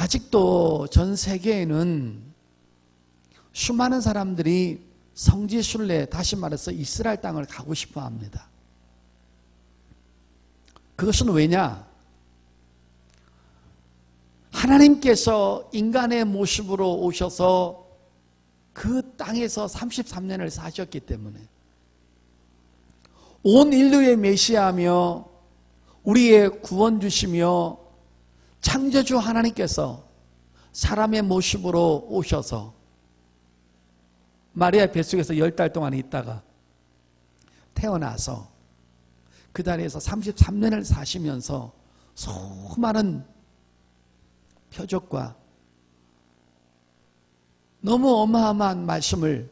아직도 전 세계에는 수많은 사람들이 성지 순례, 다시 말해서 이스라엘 땅을 가고 싶어 합니다. 그것은 왜냐? 하나님께서 인간의 모습으로 오셔서 그 땅에서 33년을 사셨기 때문에 온 인류의 메시아며 우리의 구원주시며 창조주 하나님께서 사람의 모습으로 오셔서 마리아 뱃속에서 10달 동안 있다가 태어나서 그 자리에서 33년을 사시면서 수많은 표적과 너무 어마어마한 말씀을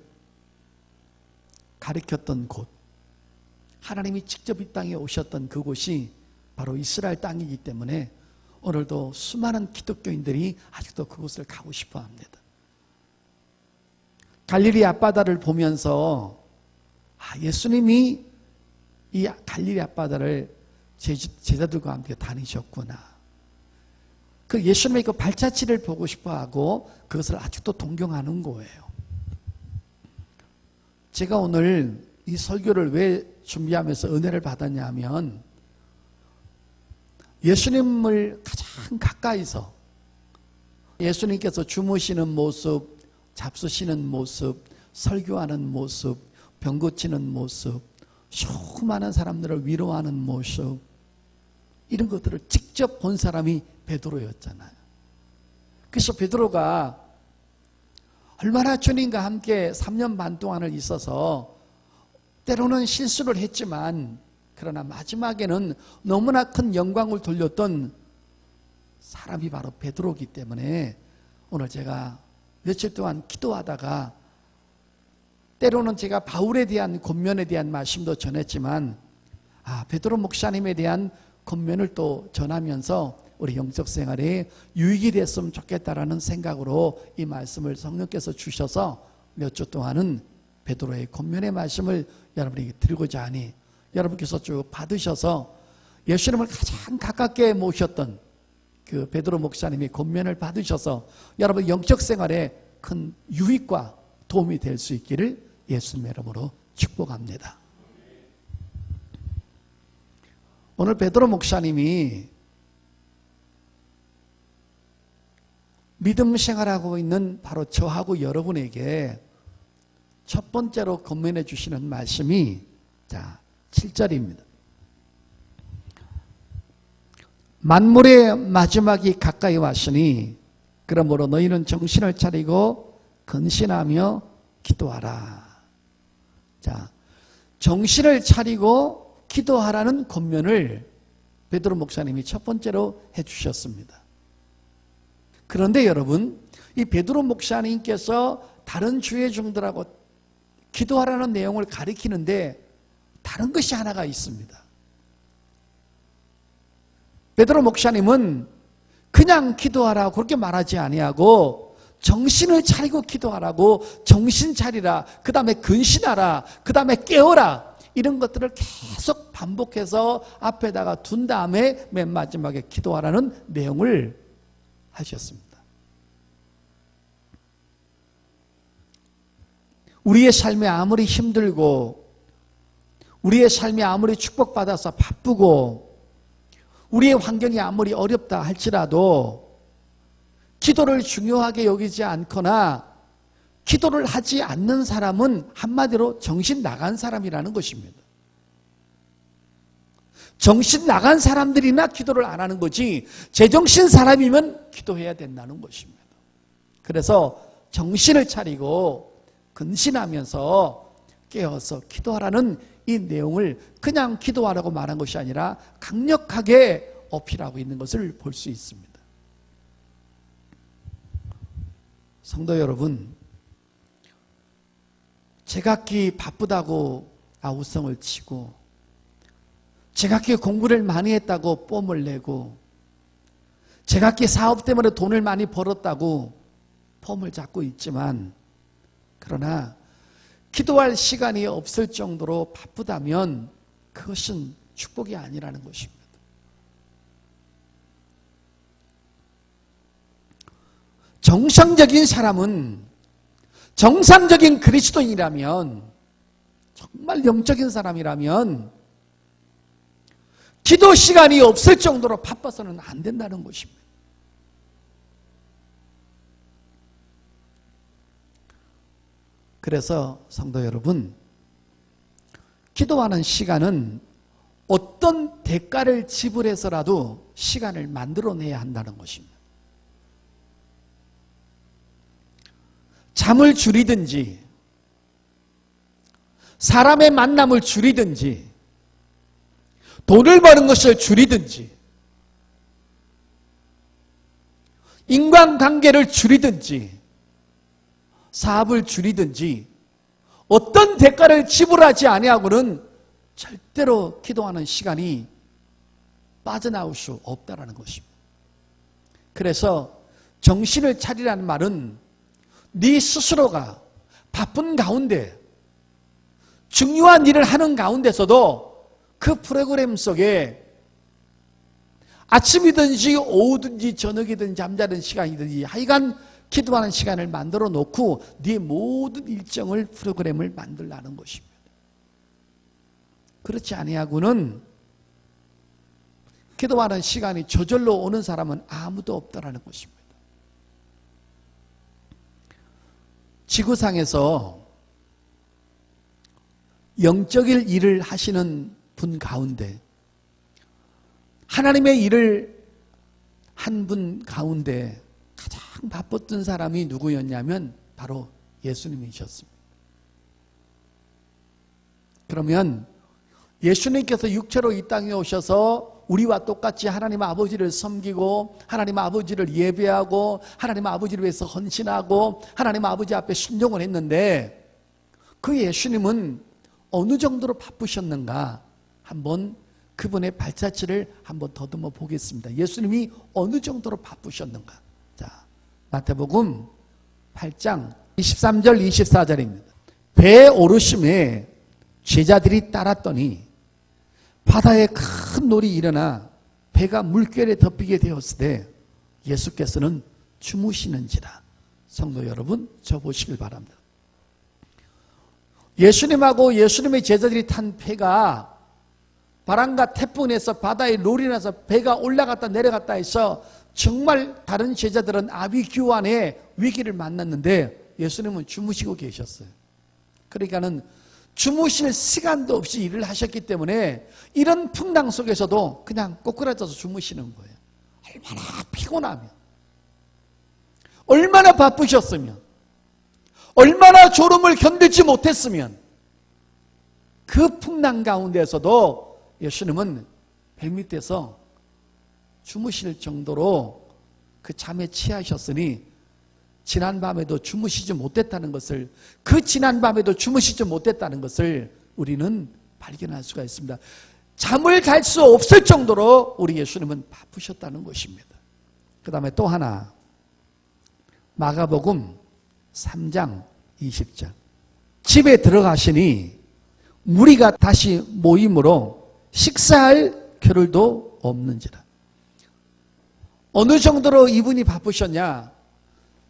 가르쳤던 곳, 하나님이 직접 이 땅에 오셨던 그곳이 바로 이스라엘 땅이기 때문에 오늘도 수많은 기독교인들이 아직도 그곳을 가고 싶어 합니다. 갈릴리 앞바다를 보면서 예수님이 이 갈릴리 앞바다를 제자들과 함께 다니셨구나. 그 예수님의 그 발자취를 보고 싶어하고 그것을 아직도 동경하는 거예요. 제가 오늘 이 설교를 왜 준비하면서 은혜를 받았냐 하면 예수님을 가장 가까이서 예수님께서 주무시는 모습, 잡수시는 모습, 설교하는 모습, 병 고치는 모습, 수많은 사람들을 위로하는 모습, 이런 것들을 직접 본 사람이 베드로였잖아요. 그래서 베드로가 얼마나 주님과 함께 3년 반 동안을 있어서 때로는 실수를 했지만 그러나 마지막에는 너무나 큰 영광을 돌렸던 사람이 바로 베드로이기 때문에 오늘 제가 며칠 동안 기도하다가 때로는 제가 바울에 대한 권면에 대한 말씀도 전했지만 베드로 목사님에 대한 권면을 또 전하면서 우리 영적 생활에 유익이 됐으면 좋겠다라는 생각으로 이 말씀을 성령께서 주셔서 몇 주 동안은 베드로의 권면의 말씀을 여러분에게 드리고자 하니 여러분께서 쭉 받으셔서 예수님을 가장 가깝게 모셨던 그 베드로 목사님이 권면을 받으셔서 여러분 영적 생활에 큰 유익과 도움이 될 수 있기를 예수님의 이름으로 축복합니다. 오늘 베드로 목사님이 믿음 생활하고 있는 바로 저하고 여러분에게 첫 번째로 권면해 주시는 말씀이 7절입니다. 만물의 마지막이 가까이 왔으니 그러므로 너희는 정신을 차리고 근신하며 기도하라. 정신을 차리고 기도하라는 권면을 베드로 목사님이 첫 번째로 해주셨습니다. 그런데 여러분, 이 베드로 목사님께서 다른 주의 종들하고 기도하라는 내용을 가리키는데 다른 것이 하나가 있습니다. 베드로 목사님은 그냥 기도하라고 그렇게 말하지 아니하고 정신을 차리고 기도하라고 정신 차리라, 그 다음에 근신하라, 그 다음에 깨어라, 이런 것들을 계속 반복해서 앞에다가 둔 다음에 맨 마지막에 기도하라는 내용을 하셨습니다. 우리의 삶이 아무리 힘들고 우리의 삶이 아무리 축복받아서 바쁘고 우리의 환경이 아무리 어렵다 할지라도 기도를 중요하게 여기지 않거나 기도를 하지 않는 사람은 한마디로 정신 나간 사람이라는 것입니다. 정신 나간 사람들이나 기도를 안 하는 거지 제정신 사람이면 기도해야 된다는 것입니다. 그래서 정신을 차리고 근신하면서 깨어서 기도하라는 이 내용을 그냥 기도하라고 말한 것이 아니라 강력하게 어필하고 있는 것을 볼 수 있습니다. 성도 여러분, 제각기 바쁘다고 아우성을 치고 제각기 공부를 많이 했다고 뽐을 내고 제각기 사업 때문에 돈을 많이 벌었다고 폼을 잡고 있지만 그러나 기도할 시간이 없을 정도로 바쁘다면 그것은 축복이 아니라는 것입니다. 정상적인 사람은, 정상적인 그리스도인이라면, 정말 영적인 사람이라면 기도 시간이 없을 정도로 바빠서는 안 된다는 것입니다. 그래서 성도 여러분, 기도하는 시간은 어떤 대가를 지불해서라도 시간을 만들어내야 한다는 것입니다. 잠을 줄이든지 사람의 만남을 줄이든지 돈을 버는 것을 줄이든지 인간관계를 줄이든지 사업을 줄이든지 어떤 대가를 지불하지 아니하고는 절대로 기도하는 시간이 빠져나올 수 없다는 것입니다. 그래서 정신을 차리라는 말은 네 스스로가 바쁜 가운데 중요한 일을 하는 가운데서도 그 프로그램 속에 아침이든지 오후든지 저녁이든지 잠자는 시간이든지 하여간 기도하는 시간을 만들어 놓고 네 모든 일정을 프로그램을 만들라는 것입니다. 그렇지 아니하고는 기도하는 시간이 저절로 오는 사람은 아무도 없다라는 것입니다. 지구상에서 영적인 일을 하시는 분 가운데 하나님의 일을 한 분 가운데 가장 바빴던 사람이 누구였냐면 바로 예수님이셨습니다. 그러면 예수님께서 육체로 이 땅에 오셔서 우리와 똑같이 하나님 아버지를 섬기고 하나님 아버지를 예배하고 하나님 아버지를 위해서 헌신하고 하나님 아버지 앞에 순종을 했는데 그 예수님은 어느 정도로 바쁘셨는가 한번 그분의 발자취를 한번 더듬어 보겠습니다. 예수님이 어느 정도로 바쁘셨는가. 자, 마태복음 8장 23절 24절입니다. 배에 오르심에 제자들이 따랐더니 바다에 큰 놀이 일어나 배가 물결에 덮이게 되었을 때 예수께서는 주무시는지라. 성도 여러분, 저 보시길 바랍니다. 예수님하고 예수님의 제자들이 탄 배가 바람과 태풍에서 바다에 놀이 나서 배가 올라갔다 내려갔다 해서 정말 다른 제자들은 아비규환의 위기를 만났는데 예수님은 주무시고 계셨어요. 그러니까는 주무실 시간도 없이 일을 하셨기 때문에 이런 풍랑 속에서도 그냥 꼬꾸라져서 주무시는 거예요. 얼마나 피곤하면, 얼마나 바쁘셨으면, 얼마나 졸음을 견디지 못했으면 그 풍랑 가운데서도 예수님은 배 밑에서 주무실 정도로 그 잠에 취하셨으니 지난 밤에도 주무시지 못했다는 것을, 그 지난 밤에도 주무시지 못했다는 것을 우리는 발견할 수가 있습니다. 잠을 잘 수 없을 정도로 우리 예수님은 바쁘셨다는 것입니다. 그 다음에 또 하나, 마가복음 3장 20절. 집에 들어가시니 무리가 다시 모임으로 식사할 겨를도 없는지라. 어느 정도로 이분이 바쁘셨냐?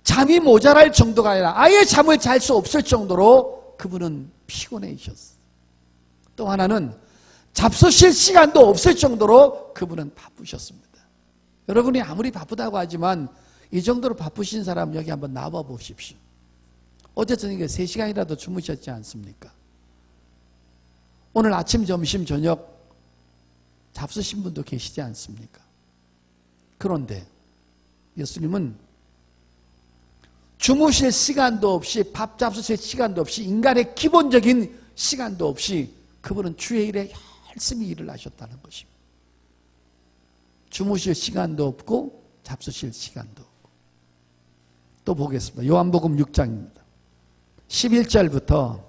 잠이 모자랄 정도가 아니라 아예 잠을 잘 수 없을 정도로 그분은 피곤해지셨어요. 또 하나는 잡수실 시간도 없을 정도로 그분은 바쁘셨습니다. 여러분이 아무리 바쁘다고 하지만 이 정도로 바쁘신 사람 여기 한번 나와 보십시오. 어제 저녁에 3시간이라도 주무셨지 않습니까? 오늘 아침, 점심, 저녁 잡수신 분도 계시지 않습니까? 그런데 예수님은 주무실 시간도 없이, 밥 잡수실 시간도 없이, 인간의 기본적인 시간도 없이 그분은 주의 일에 열심히 일을 하셨다는 것입니다. 주무실 시간도 없고 잡수실 시간도 없고. 또 보겠습니다. 요한복음 6장입니다. 11절부터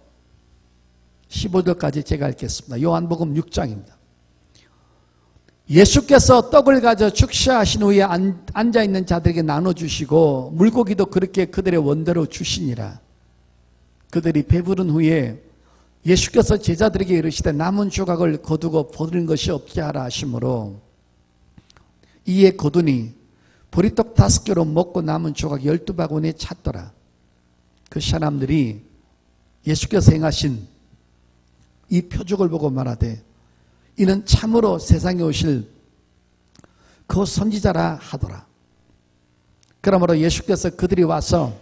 15절까지 제가 읽겠습니다. 요한복음 6장입니다. 예수께서 떡을 가져 축사하신 후에 앉아있는 자들에게 나눠주시고 물고기도 그렇게 그들의 원대로 주시니라. 그들이 배부른 후에 예수께서 제자들에게 이르시되 남은 조각을 거두고 버리는 것이 없게 하라 하시므로 이에 거두니 보리떡 5개로 먹고 남은 조각 12바구니에 찼더라. 그 사람들이 예수께서 행하신 이 표적을 보고 말하되 이는 참으로 세상에 오실 그 선지자라 하더라. 그러므로 예수께서 그들이 와서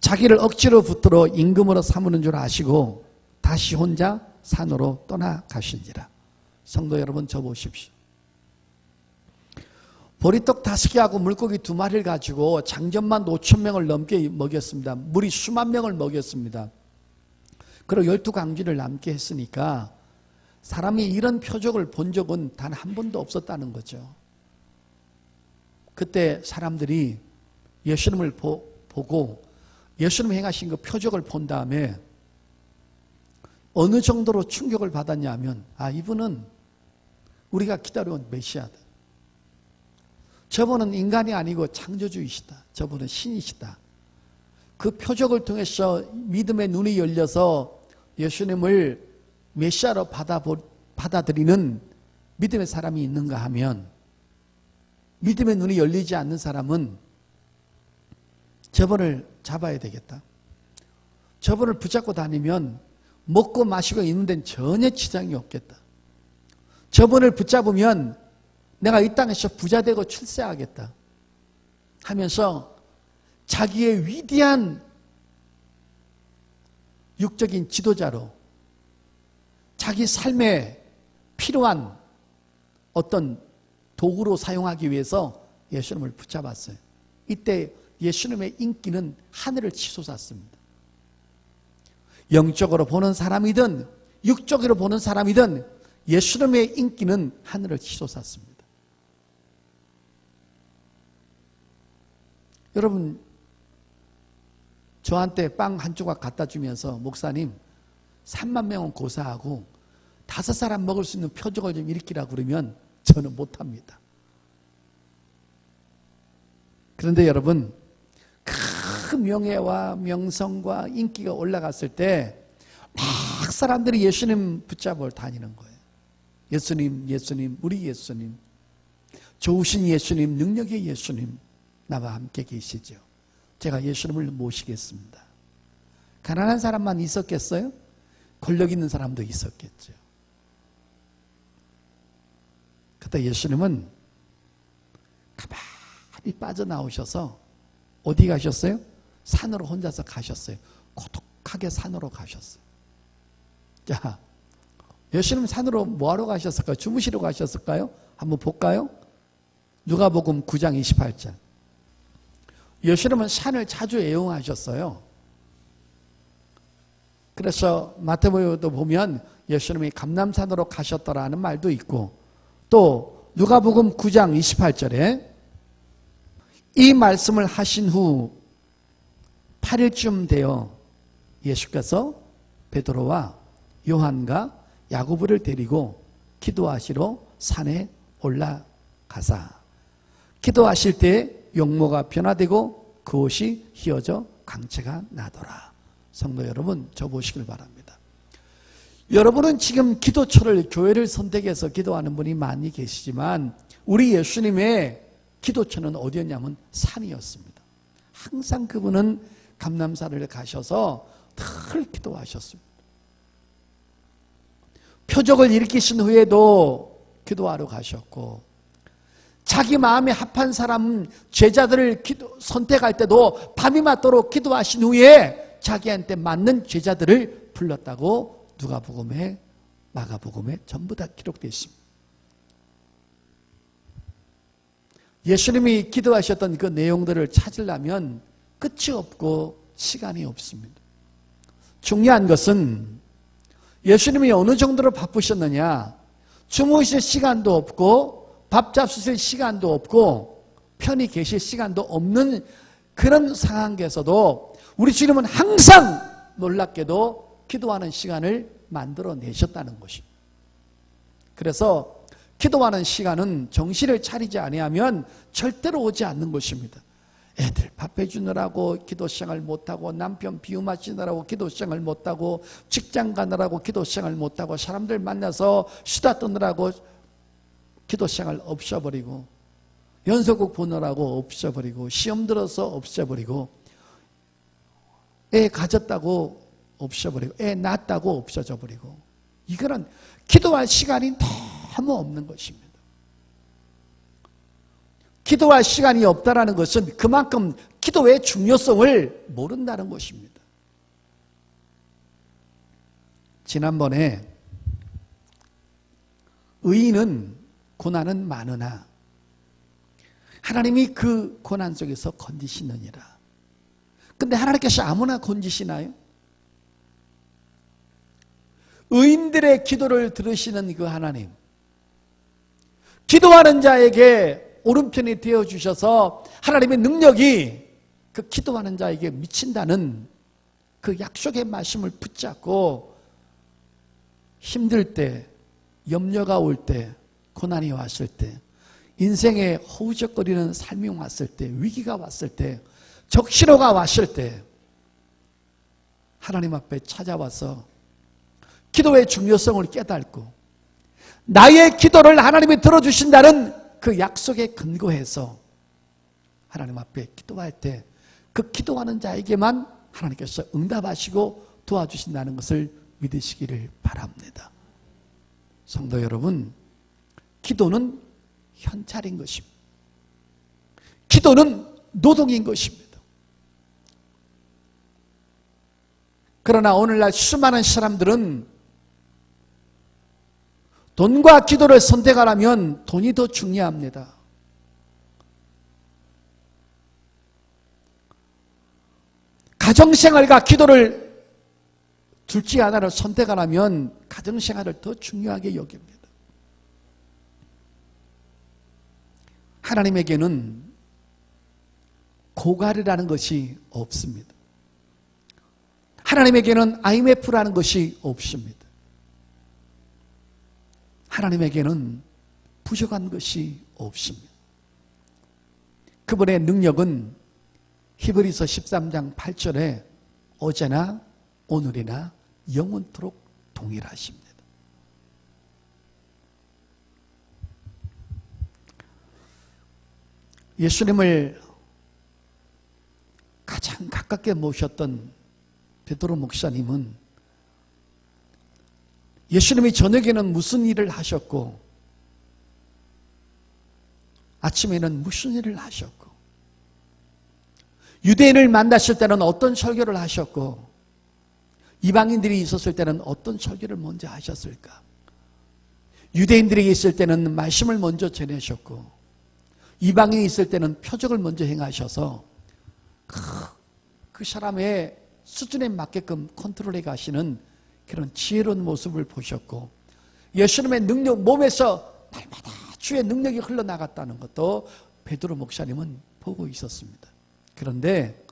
자기를 억지로 붙들어 임금으로 삼으는 줄 아시고 다시 혼자 산으로 떠나가신지라. 성도 여러분, 저 보십시오. 보리떡 5개하고 물고기 2마리를 가지고 장전만 5,000명을 넘게 먹였습니다. 무리 수만 명을 먹였습니다. 그리고 12강쥐를 남게 했으니까 사람이 이런 표적을 본 적은 단 한 번도 없었다는 거죠. 그때 사람들이 예수님을 보고 예수님 행하신 그 표적을 본 다음에 어느 정도로 충격을 받았냐면, 아, 이분은 우리가 기다려온 메시아다. 저분은 인간이 아니고 창조주이시다. 저분은 신이시다. 그 표적을 통해서 믿음의 눈이 열려서 예수님을 메시아로 받아들이는 믿음의 사람이 있는가 하면, 믿음의 눈이 열리지 않는 사람은 저분을 잡아야 되겠다. 저분을 붙잡고 다니면 먹고 마시고 있는 데는 전혀 지장이 없겠다. 저분을 붙잡으면 내가 이 땅에서 부자 되고 출세하겠다 하면서 자기의 위대한 육적인 지도자로 자기 삶에 필요한 어떤 도구로 사용하기 위해서 예수님을 붙잡았어요. 이때 예수님의 인기는 하늘을 치솟았습니다. 영적으로 보는 사람이든 육적으로 보는 사람이든 예수님의 인기는 하늘을 치솟았습니다. 여러분, 저한테 빵 한 조각 갖다 주면서 목사님 3만 명은 고사하고 5사람 먹을 수 있는 표적을 좀 일으키라고 그러면 저는 못합니다. 그런데 여러분, 그 명예와 명성과 인기가 올라갔을 때 막 사람들이 예수님 붙잡아 다니는 거예요. 예수님, 예수님, 우리 예수님, 좋으신 예수님, 능력의 예수님, 나와 함께 계시죠. 제가 예수님을 모시겠습니다. 가난한 사람만 있었겠어요? 권력 있는 사람도 있었겠죠. 그때 예수님은 가만히 빠져나오셔서 어디 가셨어요? 산으로 혼자서 가셨어요. 고독하게 산으로 가셨어요. 자, 예수님 산으로 뭐하러 가셨을까요? 주무시러 가셨을까요? 한번 볼까요? 누가복음 9장 28절. 예수님은 산을 자주 애용하셨어요. 그래서 마태복음도 보면 예수님이 감람산으로 가셨더라는 말도 있고, 또 누가복음 9장 28절에 이 말씀을 하신 후 8일쯤 되어 예수께서 베드로와 요한과 야고보를 데리고 기도하시러 산에 올라가사 기도하실 때 용모가 변화되고 그 옷이 휘어져 광채가 나더라. 성도 여러분, 저 보시길 바랍니다. 여러분은 지금 기도처를, 교회를 선택해서 기도하는 분이 많이 계시지만 우리 예수님의 기도처는 어디였냐면 산이었습니다. 항상 그분은 감람산을 가셔서 늘 기도하셨습니다. 표적을 일으키신 후에도 기도하러 가셨고, 자기 마음에 합한 사람, 제자들을 선택할 때도 밤이 맞도록 기도하신 후에 자기한테 맞는 제자들을 불렀다고 누가복음에, 마가복음에 전부 다 기록되어 있습니다. 예수님이 기도하셨던 그 내용들을 찾으려면 끝이 없고 시간이 없습니다. 중요한 것은 예수님이 어느 정도로 바쁘셨느냐, 주무실 시간도 없고 밥 잡수실 시간도 없고 편히 계실 시간도 없는 그런 상황에서도 우리 주님은 항상 놀랍게도 기도하는 시간을 만들어내셨다는 것입니다. 그래서 기도하는 시간은 정신을 차리지 아니하면 절대로 오지 않는 것입니다. 애들 밥 해주느라고 기도 시간을 못하고, 남편 비움하시느라고 기도 시간을 못하고, 직장 가느라고 기도 시간을 못하고, 사람들 만나서 수다 떠느라고 기도 시간을 없애버리고, 연속극 보느라고 없어버리고, 시험 들어서 없어버리고, 애 가졌다고 없어버리고, 애 낳았다고 없어져 버리고, 이거는 기도할 시간이 너무 없는 것입니다. 기도할 시간이 없다는 것은 그만큼 기도의 중요성을 모른다는 것입니다. 지난번에 의인은 고난은 많으나 하나님이 그 고난 속에서 건지시느니라. 근데 하나님께서 아무나 건지시나요? 의인들의 기도를 들으시는 그 하나님, 기도하는 자에게 오른편이 되어주셔서 하나님의 능력이 그 기도하는 자에게 미친다는 그 약속의 말씀을 붙잡고 힘들 때, 염려가 올 때, 고난이 왔을 때, 인생에 허우적거리는 삶이 왔을 때, 위기가 왔을 때, 적신호가 왔을 때 하나님 앞에 찾아와서 기도의 중요성을 깨닫고 나의 기도를 하나님이 들어주신다는 그 약속에 근거해서 하나님 앞에 기도할 때 그 기도하는 자에게만 하나님께서 응답하시고 도와주신다는 것을 믿으시기를 바랍니다. 성도 여러분, 기도는 현찰인 것입니다. 기도는 노동인 것입니다. 그러나 오늘날 수많은 사람들은 돈과 기도를 선택하라면 돈이 더 중요합니다. 가정생활과 기도를 둘 중 하나를 선택하라면 가정생활을 더 중요하게 여깁니다. 하나님에게는 고갈이라는 것이 없습니다. 하나님에게는 IMF라는 것이 없습니다. 하나님에게는 부족한 것이 없습니다. 그분의 능력은 히브리서 13장 8절에 어제나 오늘이나 영원토록 동일하십니다. 예수님을 가장 가깝게 모셨던 베드로 목사님은 예수님이 저녁에는 무슨 일을 하셨고 아침에는 무슨 일을 하셨고 유대인을 만났을 때는 어떤 설교를 하셨고 이방인들이 있었을 때는 어떤 설교를 먼저 하셨을까? 유대인들이 있을 때는 말씀을 먼저 전하셨고 이방인이 있을 때는 표적을 먼저 행하셔서 그 사람의 수준에 맞게끔 컨트롤해 가시는 그런 지혜로운 모습을 보셨고 예수님의 능력, 몸에서 날마다 주의 능력이 흘러나갔다는 것도 베드로 목사님은 보고 있었습니다. 그런데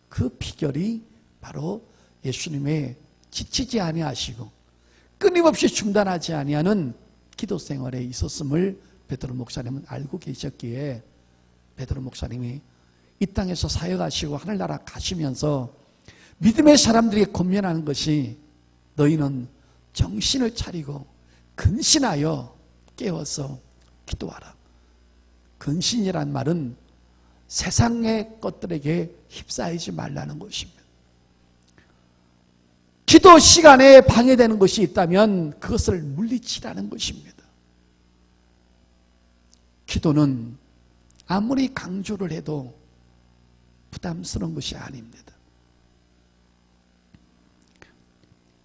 그 비결이 바로 예수님의 지치지 아니하시고 끊임없이 중단하지 아니하는 기도 생활에 있었음을 베드로 목사님은 알고 계셨기에 베드로 목사님이 이 땅에서 사역하시고 하늘나라 가시면서 믿음의 사람들이 권면하는 것이 너희는 정신을 차리고 근신하여 깨어서 기도하라. 근신이란 말은 세상의 것들에게 휩싸이지 말라는 것입니다. 기도 시간에 방해되는 것이 있다면 그것을 물리치라는 것입니다. 기도는 아무리 강조를 해도 부담스러운 것이 아닙니다.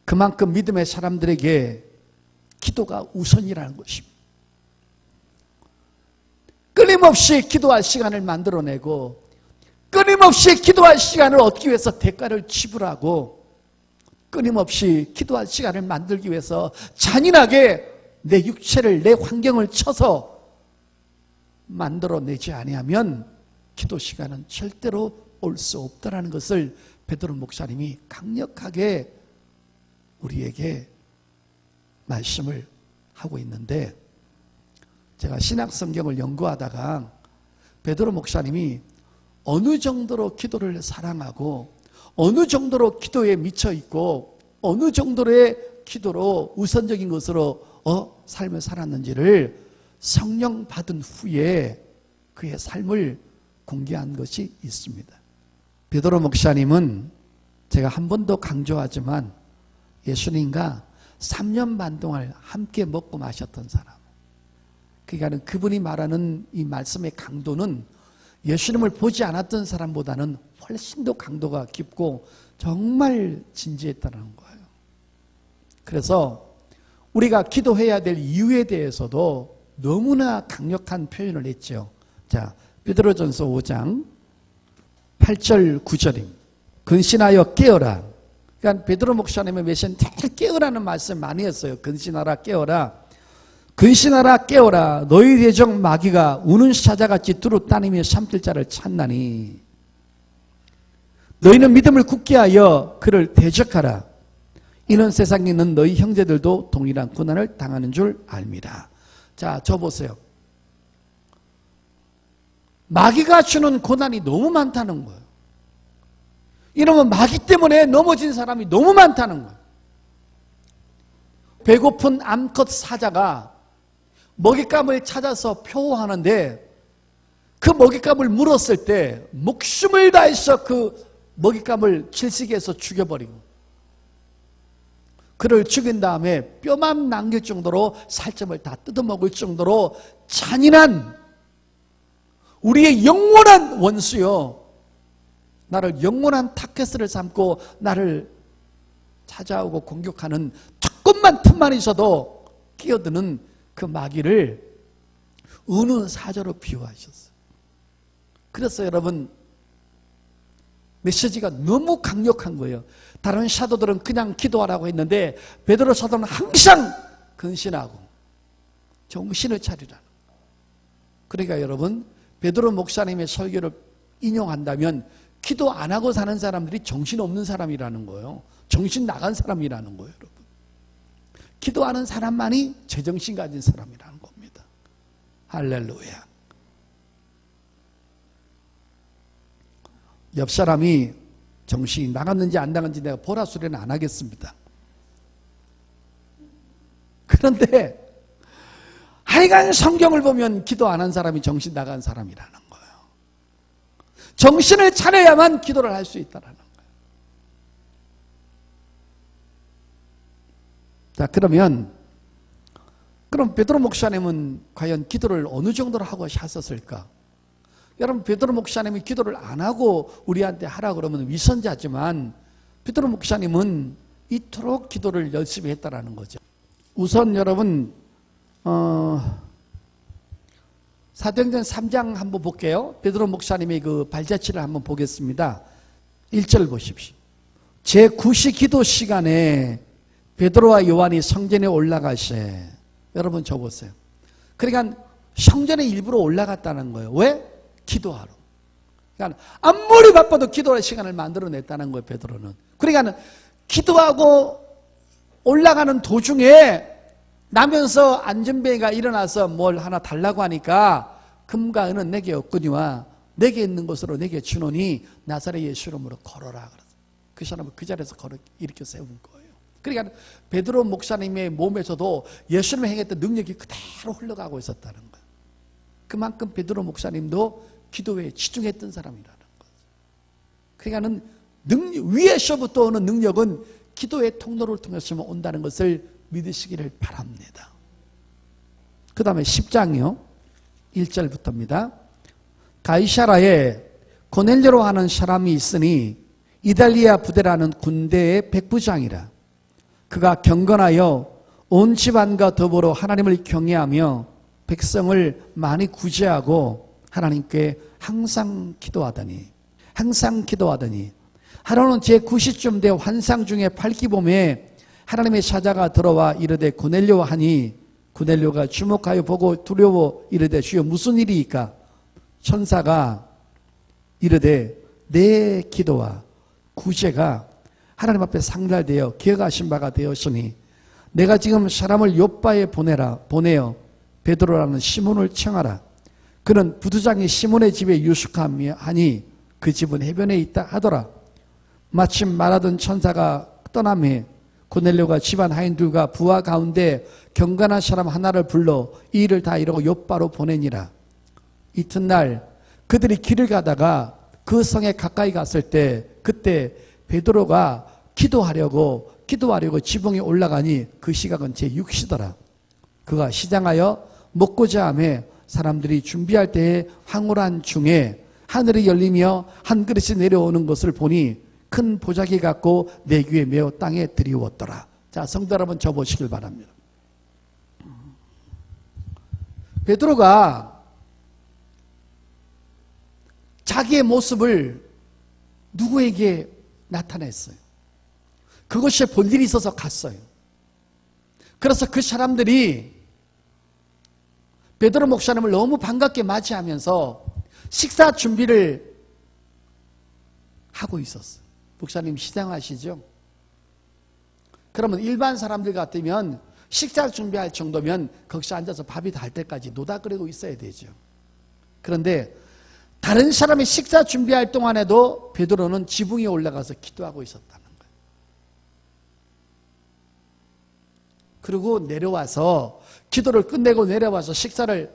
그만큼 믿음의 사람들에게 기도가 우선이라는 것입니다. 끊임없이 기도할 시간을 만들어내고 끊임없이 기도할 시간을 얻기 위해서 대가를 지불하고 끊임없이 기도할 시간을 만들기 위해서 잔인하게 내 육체를 내 환경을 쳐서 만들어내지 아니하면 기도 시간은 절대로 올 수 없다는 것을 베드로 목사님이 강력하게 우리에게 말씀을 하고 있는데 제가 신약성경을 연구하다가 베드로 목사님이 어느 정도로 기도를 사랑하고 어느 정도로 기도에 미쳐 있고 어느 정도의 기도로 우선적인 것으로 삶을 살았는지를 성령 받은 후에 그의 삶을 공개한 것이 있습니다. 베드로 목사님은 제가 한 번도 강조하지만 예수님과 3년 반 동안 함께 먹고 마셨던 사람. 그러니까 그분이 말하는 이 말씀의 강도는 예수님을 보지 않았던 사람보다는 훨씬 더 강도가 깊고 정말 진지했다는 거예요. 그래서 우리가 기도해야 될 이유에 대해서도 너무나 강력한 표현을 했죠. 자, 베드로전서 5장 8절 9절입니다. 근신하여 깨어라. 그러니까 베드로 목사님의 메시지는 늘 깨어라는 말씀 많이 했어요. 근신하라 깨어라. 근신하라 깨어라. 너희 대적 마귀가 우는 사자같이 두루 따니며 삼킬 자를 찾나니 너희는 믿음을 굳게 하여 그를 대적하라. 이는 세상에 있는 너희 형제들도 동일한 고난을 당하는 줄 압니다. 자, 저 보세요. 마귀가 주는 고난이 너무 많다는 거예요. 이러면 마귀 때문에 넘어진 사람이 너무 많다는 거예요. 배고픈 암컷 사자가 먹잇감을 찾아서 표호하는데 그 먹잇감을 물었을 때 목숨을 다해서 그 먹잇감을 질식해서 죽여버리고 그를 죽인 다음에 뼈만 남길 정도로 살점을 다 뜯어먹을 정도로 잔인한 우리의 영원한 원수요. 나를 영원한 타켓을 삼고 나를 찾아오고 공격하는 조금만 틈만 있어도 끼어드는 그 마귀를 우는 사자로 비유하셨어요. 그래서 여러분 메시지가 너무 강력한 거예요. 다른 사도들은 그냥 기도하라고 했는데 베드로 사도는 항상 근신하고 정신을 차리라는 거예요. 그러니까 여러분 베드로 목사님의 설교를 인용한다면 기도 안 하고 사는 사람들이 정신없는 사람이라는 거예요. 정신 나간 사람이라는 거예요, 여러분. 기도하는 사람만이 제정신 가진 사람이라는 겁니다. 할렐루야. 옆 사람이 정신이 나갔는지 안 나갔는지 내가 보라 소리는 안 하겠습니다. 그런데 하여간 성경을 보면 기도 안 한 사람이 정신 나간 사람이라는 거예요. 정신을 차려야만 기도를 할 수 있다는 거예요. 자, 그럼 베드로 목사님은 과연 기도를 어느 정도로 하고 하셨을까? 여러분, 베드로 목사님이 기도를 안 하고 우리한테 하라 그러면 위선자지만 베드로 목사님은 이토록 기도를 열심히 했다라는 거죠. 우선 여러분 사도행전 3장 한번 볼게요. 베드로 목사님의 그 발자취를 한번 보겠습니다. 1절 보십시오. 제9시 기도 시간에 베드로와 요한이 성전에 올라가세. 여러분 저 보세요. 그러니까 성전에 일부러 올라갔다는 거예요. 왜? 기도하러. 그러니까 아무리 바빠도 기도할 시간을 만들어냈다는 거예요, 베드로는. 그러니까 기도하고 올라가는 도중에 나면서 안전뱅이가 일어나서 뭘 하나 달라고 하니까 금과 은은 내게 없거니와 내게 있는 것으로 내게 주노니 나사렛 예수 이름으로 걸어라. 그 사람을 그 자리에서 일으켜 세운 거예요. 그러니까 베드로 목사님의 몸에서도 예수님이 행했던 능력이 그대로 흘러가고 있었다는 거예요. 그만큼 베드로 목사님도 기도에 치중했던 사람이라는 거죠. 그러니까는 위에서부터 오는 능력은 기도의 통로를 통해서만 온다는 것을 믿으시기를 바랍니다. 그 다음에 10장이요. 1절부터입니다. 가이사라에 고넬료로 하는 사람이 있으니 이달리아 부대라는 군대의 백부장이라. 그가 경건하여 온 집안과 더불어 하나님을 경외하며 백성을 많이 구제하고 하나님께 항상 기도하더니 하루는 제9시쯤 돼 환상 중에 팔기봄에 하나님의 사자가 들어와 이르되 고넬료 하니 고넬료가 주목하여 보고 두려워 이르되 주여 무슨 일이니까? 천사가 이르되 내 기도와 구제가 하나님 앞에 상달되어 기억하신 바가 되었으니 내가 지금 사람을 요바에 보내어 베드로라는 시몬을 청하라. 그는 부두장이 시몬의 집에 유숙하니 그 집은 해변에 있다 하더라. 마침 말하던 천사가 떠남해 고넬료가 집안 하인들과 부하 가운데 경건한 사람 하나를 불러 이 일을 다 이루고 요바로 보내니라. 이튿날 그들이 길을 가다가 그 성에 가까이 갔을 때 그때 베드로가 기도하려고 지붕에 올라가니 그 시각은 제6시더라. 그가 시장하여 먹고자 하매 사람들이 준비할 때에 황홀한 중에 하늘이 열리며 한 그릇이 내려오는 것을 보니 큰 보자기 같고 내 귀에 메어 땅에 들이웠더라. 자, 성도 여러분 저 보시길 바랍니다. 베드로가 자기의 모습을 누구에게 나타냈어요. 그것이 볼 일이 있어서 갔어요. 그래서 그 사람들이 베드로 목사님을 너무 반갑게 맞이하면서 식사 준비를 하고 있었어요. 목사님 시장하시죠? 그러면 일반 사람들 같으면 식사 준비할 정도면 거기서 앉아서 밥이 달 때까지 노닥거리고 있어야 되죠. 그런데 다른 사람이 식사 준비할 동안에도 베드로는 지붕에 올라가서 기도하고 있었다는 거예요. 그리고 내려와서 기도를 끝내고 내려와서 식사를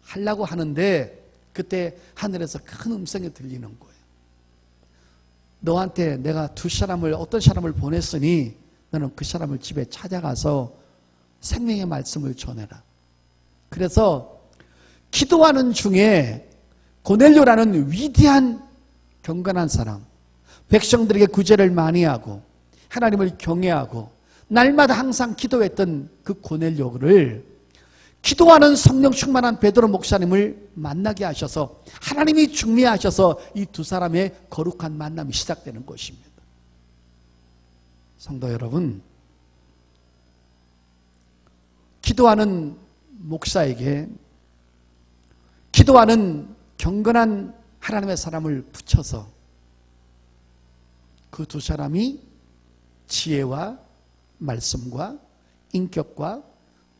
하려고 하는데 그때 하늘에서 큰 음성이 들리는 거예요. 너한테 내가 어떤 사람을 보냈으니 너는 그 사람을 집에 찾아가서 생명의 말씀을 전해라. 그래서 기도하는 중에 고넬료라는 위대한 경건한 사람, 백성들에게 구제를 많이 하고 하나님을 경외하고 날마다 항상 기도했던 그 고넬료를 기도하는 성령 충만한 베드로 목사님을 만나게 하셔서 하나님이 중미하셔서 이 두 사람의 거룩한 만남이 시작되는 것입니다. 성도 여러분, 기도하는 목사에게 기도하는 경건한 하나님의 사람을 붙여서 그 두 사람이 지혜와 말씀과 인격과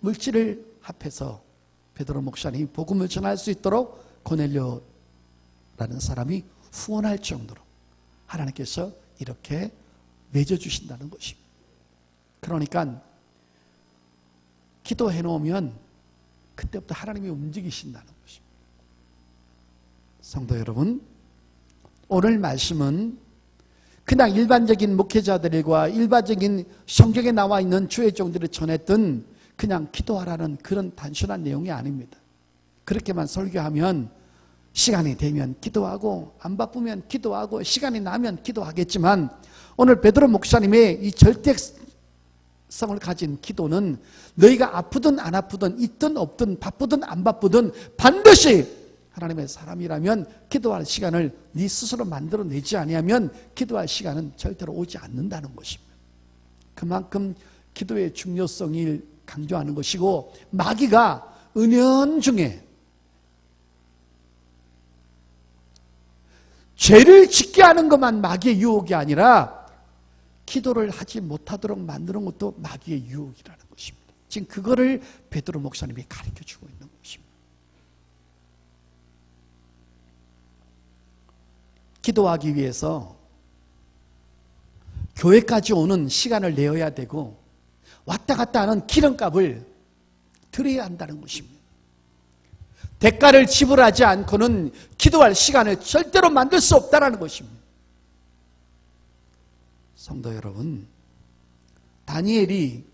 물질을 합해서 베드로 목사님이 복음을 전할 수 있도록 고넬료라는 사람이 후원할 정도로 하나님께서 이렇게 맺어주신다는 것입니다. 그러니까 기도해 놓으면 그때부터 하나님이 움직이신다는 것입니다. 성도 여러분, 오늘 말씀은 그냥 일반적인 목회자들과 일반적인 성경에 나와 있는 주의 종들이 전했던 그냥 기도하라는 그런 단순한 내용이 아닙니다. 그렇게만 설교하면 시간이 되면 기도하고 안 바쁘면 기도하고 시간이 나면 기도하겠지만 오늘 베드로 목사님의 이 절대성을 가진 기도는 너희가 아프든 안 아프든 있든 없든 바쁘든 안 바쁘든 반드시 하나님의 사람이라면 기도할 시간을 네 스스로 만들어내지 아니하면 기도할 시간은 절대로 오지 않는다는 것입니다. 그만큼 기도의 중요성을 강조하는 것이고 마귀가 은연중에 죄를 짓게 하는 것만 마귀의 유혹이 아니라 기도를 하지 못하도록 만드는 것도 마귀의 유혹이라는 것입니다. 지금 그거를 베드로 목사님이 가르쳐주고 있는 것입니다. 기도하기 위해서 교회까지 오는 시간을 내어야 되고 왔다 갔다 하는 기름값을 드려야 한다는 것입니다. 대가를 지불하지 않고는 기도할 시간을 절대로 만들 수 없다는 것입니다. 성도 여러분, 다니엘이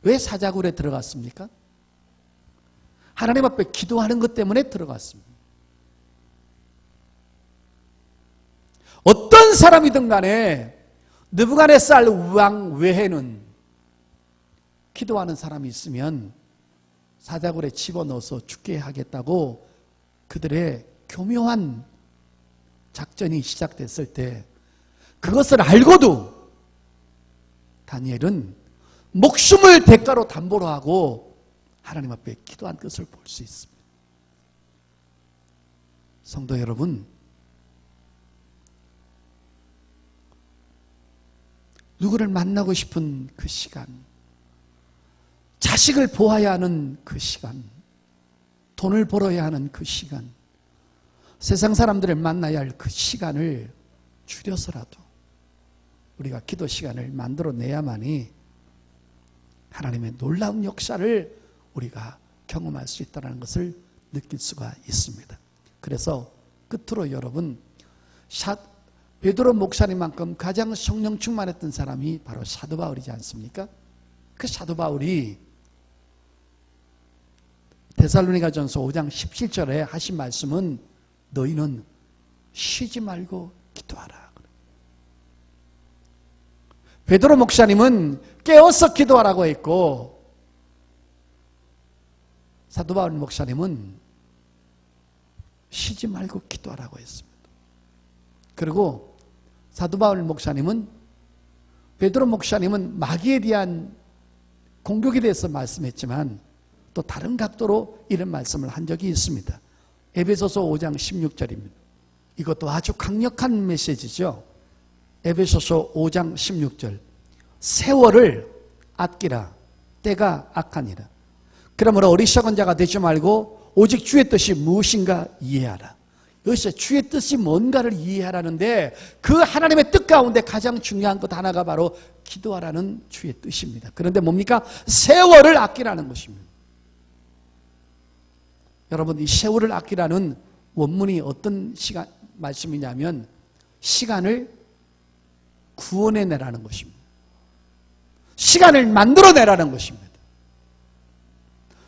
왜 사자굴에 들어갔습니까? 하나님 앞에 기도하는 것 때문에 들어갔습니다. 어떤 사람이든 간에 느부갓네살 왕 외에는 기도하는 사람이 있으면 사자굴에 집어넣어서 죽게 하겠다고 그들의 교묘한 작전이 시작됐을 때 그것을 알고도 다니엘은 목숨을 대가로 담보로 하고 하나님 앞에 기도한 것을 볼 수 있습니다. 성도 여러분, 누구를 만나고 싶은 그 시간, 자식을 보아야 하는 그 시간, 돈을 벌어야 하는 그 시간, 세상 사람들을 만나야 할 그 시간을 줄여서라도 우리가 기도 시간을 만들어내야만이 하나님의 놀라운 역사를 우리가 경험할 수 있다는 것을 느낄 수가 있습니다. 그래서 끝으로 여러분, 베드로 목사님만큼 가장 성령 충만했던 사람이 바로 사도 바울이지 않습니까? 그 사도 바울이 데살로니가전서 5장 17절에 하신 말씀은 너희는 쉬지 말고 기도하라. 베드로 목사님은 깨어서 기도하라고 했고 사도 바울 목사님은 쉬지 말고 기도하라고 했습니다. 그리고 사도 바울 목사님은, 베드로 목사님은 마귀에 대한 공격에 대해서 말씀했지만 또 다른 각도로 이런 말씀을 한 적이 있습니다. 에베소서 5장 16절입니다. 이것도 아주 강력한 메시지죠. 에베소서 5장 16절. 세월을 아끼라. 때가 악하니라. 그러므로 어리석은 자가 되지 말고 오직 주의 뜻이 무엇인가 이해하라. 여기서 주의 뜻이 뭔가를 이해하라는데 그 하나님의 뜻 가운데 가장 중요한 것 하나가 바로 기도하라는 주의 뜻입니다. 그런데 뭡니까? 세월을 아끼라는 것입니다. 여러분, 이 세월을 아끼라는 원문이 어떤 말씀이냐면 시간을 구원해내라는 것입니다. 시간을 만들어내라는 것입니다.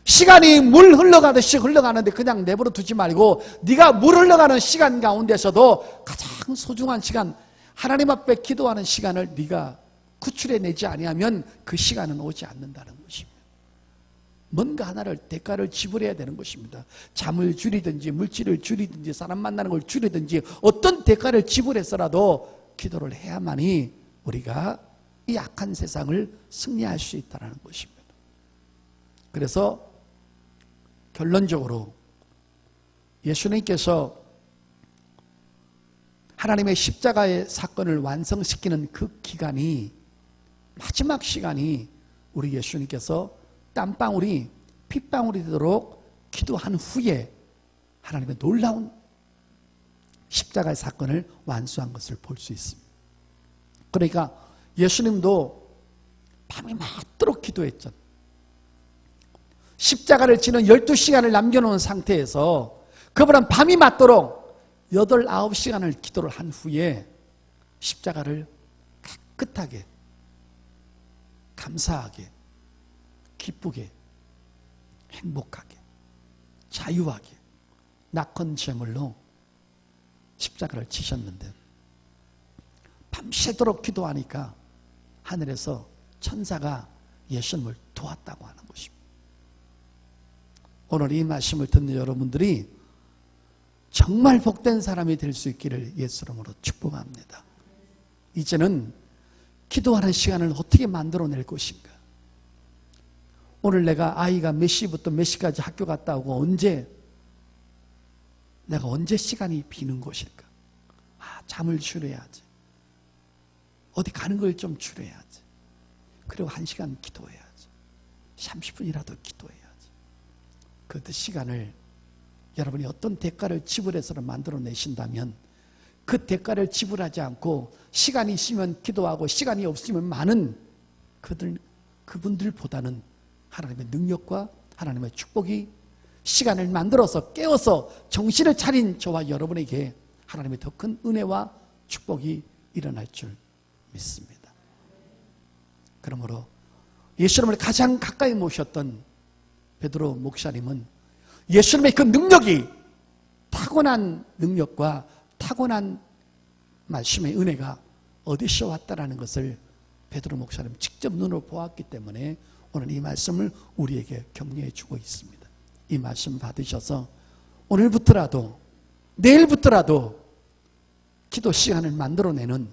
시간이 물 흘러가듯이 흘러가는데 그냥 내버려 두지 말고 네가 물 흘러가는 시간 가운데서도 가장 소중한 시간, 하나님 앞에 기도하는 시간을 네가 구출해내지 아니하면 그 시간은 오지 않는다는 것입니다. 뭔가 하나를 대가를 지불해야 되는 것입니다. 잠을 줄이든지 물질을 줄이든지 사람 만나는 걸 줄이든지 어떤 대가를 지불해서라도 기도를 해야만이 우리가 이 악한 세상을 승리할 수 있다는 것입니다. 그래서 결론적으로 예수님께서 하나님의 십자가의 사건을 완성시키는 그 기간이, 마지막 시간이 우리 예수님께서 땀방울이 핏방울이 되도록 기도한 후에 하나님의 놀라운 십자가의 사건을 완수한 것을 볼 수 있습니다. 그러니까 예수님도 밤이 맞도록 기도했죠. 십자가를 지는 12시간을 남겨놓은 상태에서 그분은 밤이 맞도록 8, 9시간을 기도를 한 후에 십자가를 깨끗하게, 감사하게, 기쁘게, 행복하게, 자유하게 낙헌 제물로 십자가를 지셨는데 밤새도록 기도하니까 하늘에서 천사가 예수님을 도왔다고 하는 것입니다. 오늘 이 말씀을 듣는 여러분들이 정말 복된 사람이 될 수 있기를 예수 이름으로 축복합니다. 이제는 기도하는 시간을 어떻게 만들어낼 것인가? 오늘 내가 아이가 몇 시부터 몇 시까지 학교 갔다 오고 내가 언제 시간이 비는 것일까? 잠을 줄여야지. 어디 가는 걸 좀 줄여야지. 그리고 1시간 기도해야지. 30분이라도 기도해야지. 그 시간을 여러분이 어떤 대가를 지불해서는 만들어내신다면 그 대가를 지불하지 않고 시간이 있으면 기도하고 시간이 없으면 많은 그분들보다는 하나님의 능력과 하나님의 축복이 시간을 만들어서 깨워서 정신을 차린 저와 여러분에게 하나님의 더 큰 은혜와 축복이 일어날 줄 믿습니다. 그러므로 예수님을 가장 가까이 모셨던 베드로 목사님은 예수님의 그 능력이, 타고난 능력과 타고난 말씀의 은혜가 어디서 왔다라는 것을 베드로 목사님 직접 눈으로 보았기 때문에 오늘 이 말씀을 우리에게 격려해 주고 있습니다. 이 말씀 받으셔서 오늘부터라도 내일부터라도 기도 시간을 만들어내는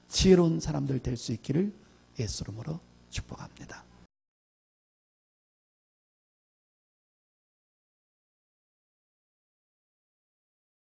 지혜로운 사람들 될 수 있기를 예수 이름으로 축복합니다.